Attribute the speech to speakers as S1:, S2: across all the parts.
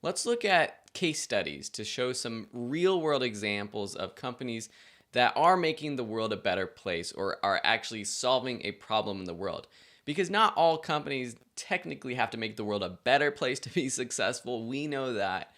S1: Let's look at case studies to show some real world examples of companies that are making the world a better place or are actually solving a problem in the world. Because not all companies technically have to make the world a better place to be successful. We know that.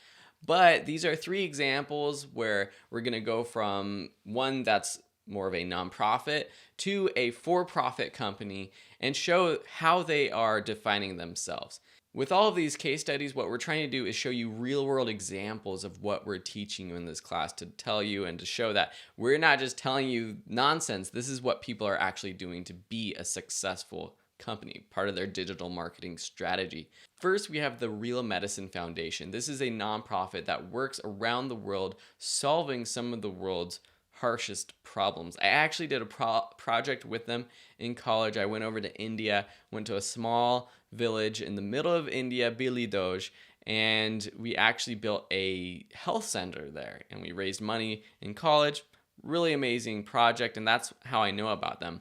S1: But these are three examples where we're going to go from one that's more of a nonprofit to a for-profit company and show how they are defining themselves. With all of these case studies, what we're trying to do is show you real-world examples of what we're teaching you in this class to tell you and to show that we're not just telling you nonsense. This is what people are actually doing to be a successful company, part of their digital marketing strategy. First, we have the Real Medicine Foundation. This is a nonprofit that works around the world solving some of the world's harshest problems. I actually did a project with them in college. I went over to India, went to a small village in the middle of India, Bilidoj, and we actually built a health center there, and we raised money in college. Really amazing project, and that's how I know about them.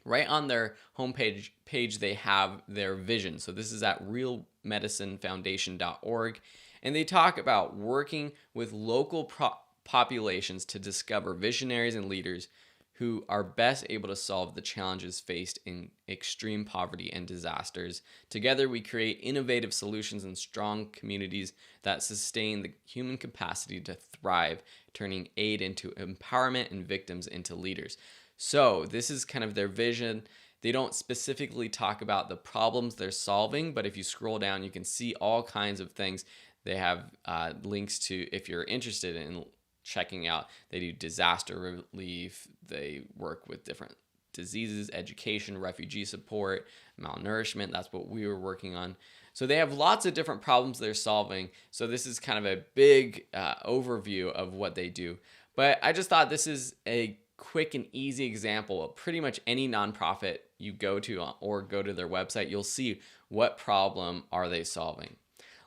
S1: Right on their homepage they have their vision. So this is at realmedicinefoundation.org, and they talk about working with local populations to discover visionaries and leaders who are best able to solve the challenges faced in extreme poverty and disasters. Together, we create innovative solutions and strong communities that sustain the human capacity to thrive, turning aid into empowerment and victims into leaders. So this is kind of their vision. They don't specifically talk about the problems they're solving, but if you scroll down, you can see all kinds of things. They have links to, if you're interested in checking out. They do disaster relief. They work with different diseases, education, refugee support, malnourishment. That's what we were working on. So they have lots of different problems they're solving. So this is kind of a big overview of what they do. But I just thought this is a quick and easy example of pretty much any nonprofit you go to or go to their website. You'll see what problem are they solving.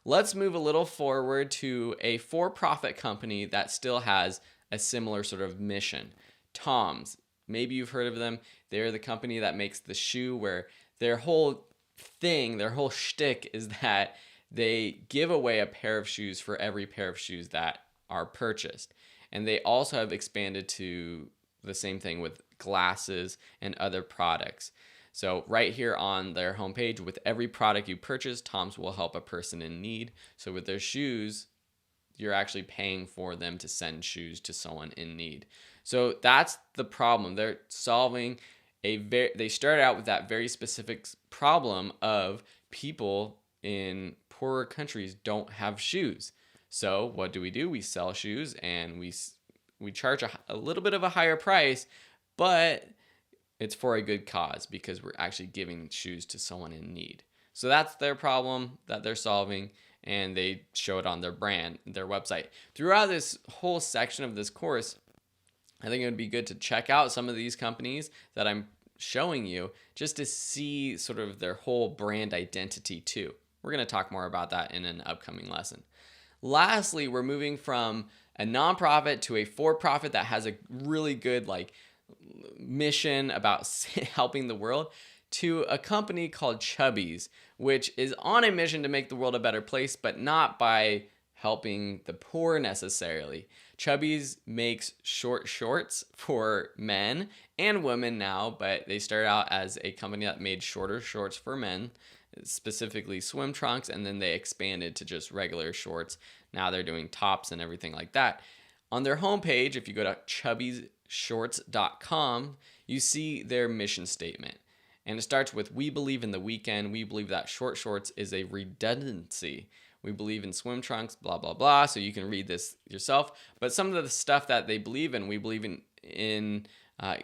S1: Let's move a little forward to a for-profit company that still has a similar sort of mission. Tom's. Maybe you've heard of them. They're the company that makes the shoe, where their whole thing, their whole shtick is that they give away a pair of shoes for every pair of shoes that are purchased. And they also have expanded to the same thing with glasses and other products. So right here on their homepage, with every product you purchase, Tom's will help a person in need. So with their shoes, you're actually paying for them to send shoes to someone in need. So that's the problem. They're solving they started out with that very specific problem of people in poorer countries don't have shoes. So what do? We sell shoes, and we charge a little bit of a higher price, but it's for a good cause because we're actually giving shoes to someone in need. So that's their problem that they're solving, and they show it on their brand, their website. Throughout this whole section of this course, I think it would be good to check out some of these companies that I'm showing you just to see sort of their whole brand identity too. We're going to talk more about that in an upcoming lesson. Lastly, we're moving from a nonprofit to a for-profit that has a really good mission about helping the world, to a company called Chubbies, which is on a mission to make the world a better place, but not by helping the poor necessarily. Chubbies makes short shorts for men and women now, but they started out as a company that made shorter shorts for men, specifically swim trunks, and then they expanded to just regular shorts. Now they're doing tops and everything like that. On their homepage, if you go to chubbiesshorts.com, you see their mission statement. And it starts with, "We believe in the weekend. We believe that short shorts is a redundancy. We believe in swim trunks, blah, blah, blah." So you can read this yourself. But some of the stuff that they believe in, we believe in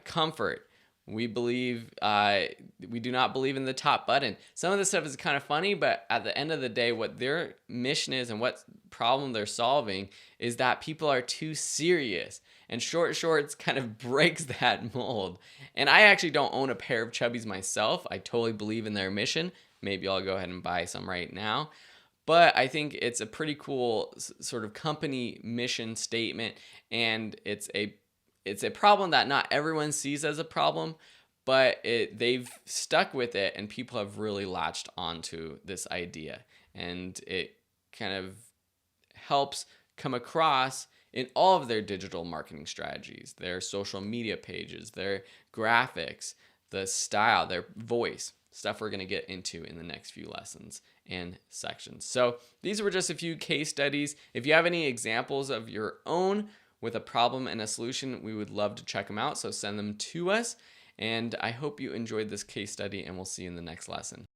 S1: comfort. We believe, we do not believe in the top button. Some of this stuff is kind of funny, but at the end of the day, what their mission is and what problem they're solving is that people are too serious. And short shorts kind of breaks that mold. And I actually don't own a pair of Chubbies myself. I totally believe in their mission. Maybe I'll go ahead and buy some right now. But I think it's a pretty cool sort of company mission statement, and it's a problem that not everyone sees as a problem, but they've stuck with it, and people have really latched onto this idea, and it kind of helps come across in all of their digital marketing strategies, their social media pages, their graphics, the style, their voice, stuff we're going to get into in the next few lessons and sections. So these were just a few case studies. If you have any examples of your own with a problem and a solution, we would love to check them out. So send them to us. And I hope you enjoyed this case study, and we'll see you in the next lesson.